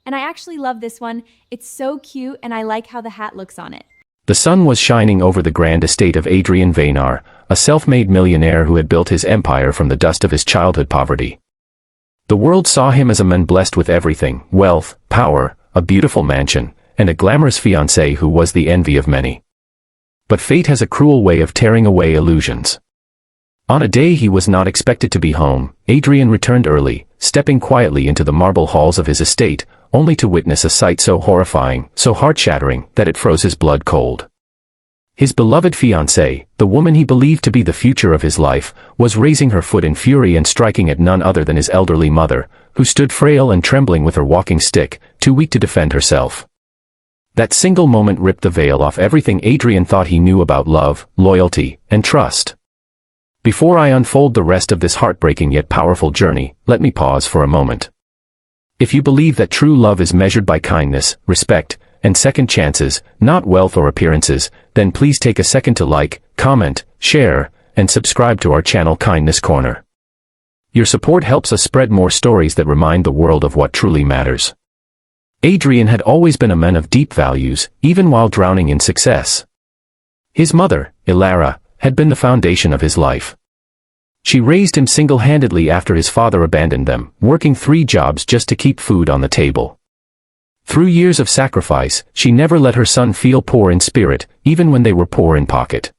And I actually love this one. It's so cute and I like how the hat looks on it. The sun was shining over the grand estate of Adrian Vainar, a self-made millionaire who had built his empire from the dust of his childhood poverty. The world saw him as a man blessed with everything: wealth, power, a beautiful mansion, and a glamorous fiancée who was the envy of many. But fate has a cruel way of tearing away illusions. On a day he was not expected to be home, Adrian returned early, stepping quietly into the marble halls of his estate, only to witness a sight so horrifying, so heart-shattering, that it froze his blood cold. His beloved fiancée, the woman he believed to be the future of his life, was raising her foot in fury and striking at none other than his elderly mother, who stood frail and trembling with her walking stick, too weak to defend herself. That single moment ripped the veil off everything Adrian thought he knew about love, loyalty, and trust. Before I unfold the rest of this heartbreaking yet powerful journey, let me pause for a moment. If you believe that true love is measured by kindness, respect, and second chances, not wealth or appearances, then please take a second to like, comment, share, and subscribe to our channel Kindness Corner. Your support helps us spread more stories that remind the world of what truly matters. Adrian had always been a man of deep values, even while drowning in success. His mother, Ilara, had been the foundation of his life. She raised him single-handedly after his father abandoned them, working 3 jobs just to keep food on the table. Through years of sacrifice, she never let her son feel poor in spirit, even when they were poor in pocket.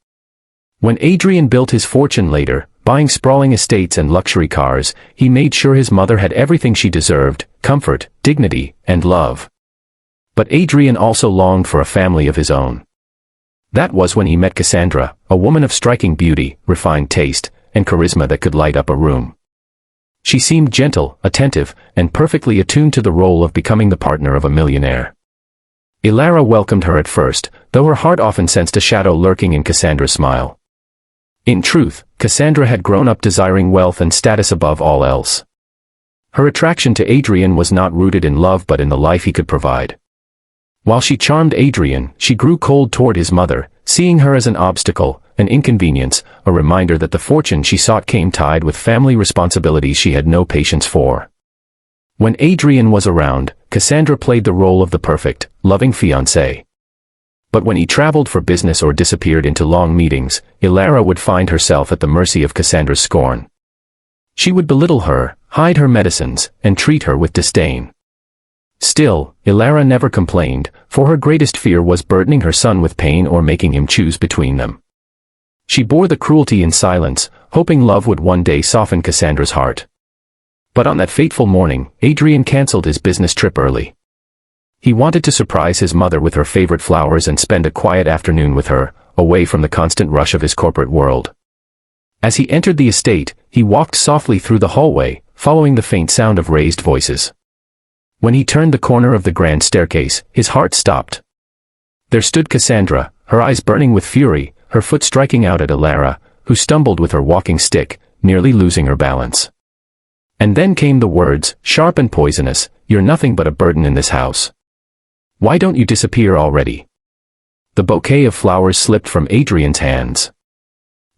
When Adrian built his fortune later, buying sprawling estates and luxury cars, he made sure his mother had everything she deserved: comfort, dignity, and love. But Adrian also longed for a family of his own. That was when he met Cassandra, a woman of striking beauty, refined taste, and charisma that could light up a room. She seemed gentle, attentive, and perfectly attuned to the role of becoming the partner of a millionaire. Ilara welcomed her at first, though her heart often sensed a shadow lurking in Cassandra's smile. In truth, Cassandra had grown up desiring wealth and status above all else. Her attraction to Adrian was not rooted in love but in the life he could provide. While she charmed Adrian, she grew cold toward his mother, seeing her as an obstacle, an inconvenience, a reminder that the fortune she sought came tied with family responsibilities she had no patience for. When Adrian was around, Cassandra played the role of the perfect, loving fiancée. But when he traveled for business or disappeared into long meetings, Ilara would find herself at the mercy of Cassandra's scorn. She would belittle her, hide her medicines, and treat her with disdain. Still, Ilara never complained, for her greatest fear was burdening her son with pain or making him choose between them. She bore the cruelty in silence, hoping love would one day soften Cassandra's heart. But on that fateful morning, Adrian canceled his business trip early. He wanted to surprise his mother with her favorite flowers and spend a quiet afternoon with her, away from the constant rush of his corporate world. As he entered the estate, he walked softly through the hallway, following the faint sound of raised voices. When he turned the corner of the grand staircase, his heart stopped. There stood Cassandra, her eyes burning with fury, her foot striking out at Ilara, who stumbled with her walking stick, nearly losing her balance. And then came the words, sharp and poisonous, "You're nothing but a burden in this house. Why don't you disappear already?" The bouquet of flowers slipped from Adrian's hands.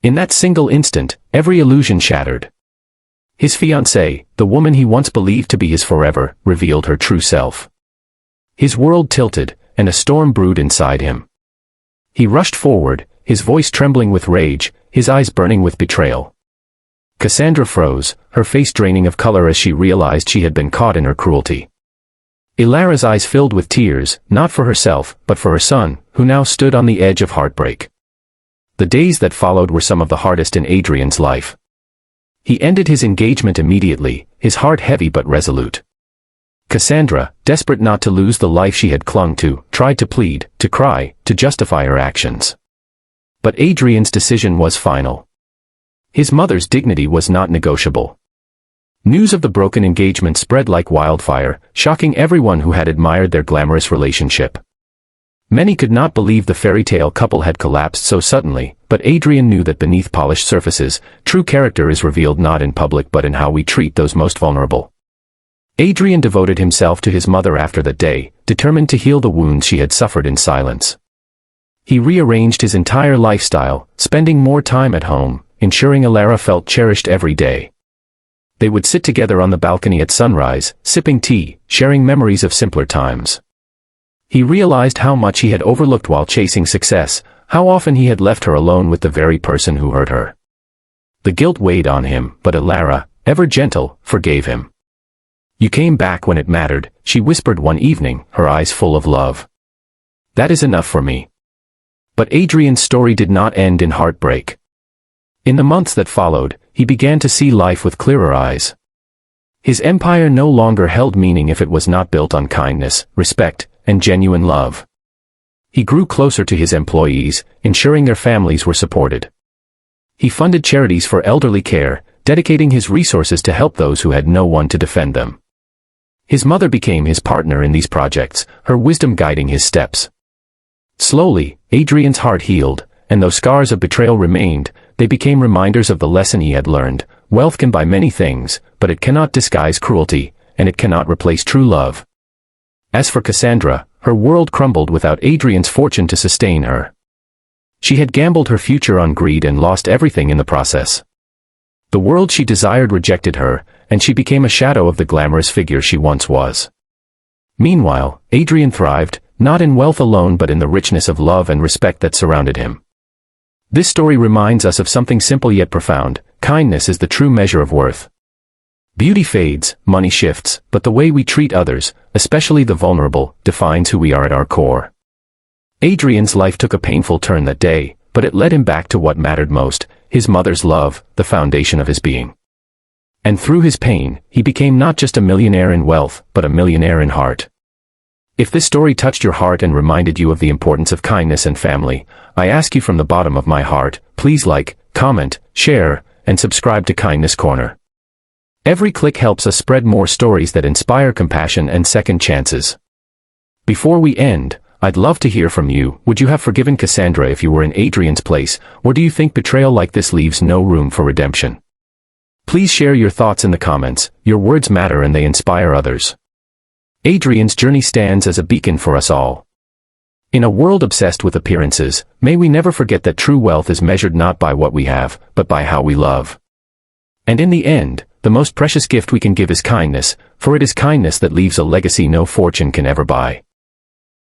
In that single instant, every illusion shattered. His fiancée, the woman he once believed to be his forever, revealed her true self. His world tilted, and a storm brewed inside him. He rushed forward, his voice trembling with rage, his eyes burning with betrayal. Cassandra froze, her face draining of color as she realized she had been caught in her cruelty. Ilara's eyes filled with tears, not for herself, but for her son, who now stood on the edge of heartbreak. The days that followed were some of the hardest in Adrian's life. He ended his engagement immediately, his heart heavy but resolute. Cassandra, desperate not to lose the life she had clung to, tried to plead, to cry, to justify her actions. But Adrian's decision was final. His mother's dignity was not negotiable. News of the broken engagement spread like wildfire, shocking everyone who had admired their glamorous relationship. Many could not believe the fairy tale couple had collapsed so suddenly, but Adrian knew that beneath polished surfaces, true character is revealed not in public but in how we treat those most vulnerable. Adrian devoted himself to his mother after that day, determined to heal the wounds she had suffered in silence. He rearranged his entire lifestyle, spending more time at home, ensuring Ilara felt cherished every day. They would sit together on the balcony at sunrise, sipping tea, sharing memories of simpler times. He realized how much he had overlooked while chasing success, how often he had left her alone with the very person who hurt her. The guilt weighed on him, but Alara, ever gentle, forgave him. "You came back when it mattered," she whispered one evening, her eyes full of love. "That is enough for me." But Adrian's story did not end in heartbreak. In the months that followed, he began to see life with clearer eyes. His empire no longer held meaning if it was not built on kindness, respect, and genuine love. He grew closer to his employees, ensuring their families were supported. He funded charities for elderly care, dedicating his resources to help those who had no one to defend them. His mother became his partner in these projects, her wisdom guiding his steps. Slowly, Adrian's heart healed, and though scars of betrayal remained, they became reminders of the lesson he had learned. Wealth can buy many things, but it cannot disguise cruelty, and it cannot replace true love. As for Cassandra, her world crumbled without Adrian's fortune to sustain her. She had gambled her future on greed and lost everything in the process. The world she desired rejected her, and she became a shadow of the glamorous figure she once was. Meanwhile, Adrian thrived, not in wealth alone but in the richness of love and respect that surrounded him. This story reminds us of something simple yet profound: kindness is the true measure of worth. Beauty fades, money shifts, but the way we treat others, especially the vulnerable, defines who we are at our core. Adrian's life took a painful turn that day, but it led him back to what mattered most: his mother's love, the foundation of his being. And through his pain, he became not just a millionaire in wealth, but a millionaire in heart. If this story touched your heart and reminded you of the importance of kindness and family, I ask you from the bottom of my heart, please like, comment, share, and subscribe to Kindness Corner. Every click helps us spread more stories that inspire compassion and second chances. Before we end, I'd love to hear from you. Would you have forgiven Cassandra if you were in Adrian's place, or do you think betrayal like this leaves no room for redemption? Please share your thoughts in the comments. Your words matter and they inspire others. Adrian's journey stands as a beacon for us all. In a world obsessed with appearances, may we never forget that true wealth is measured not by what we have, but by how we love. And in the end, the most precious gift we can give is kindness, for it is kindness that leaves a legacy no fortune can ever buy.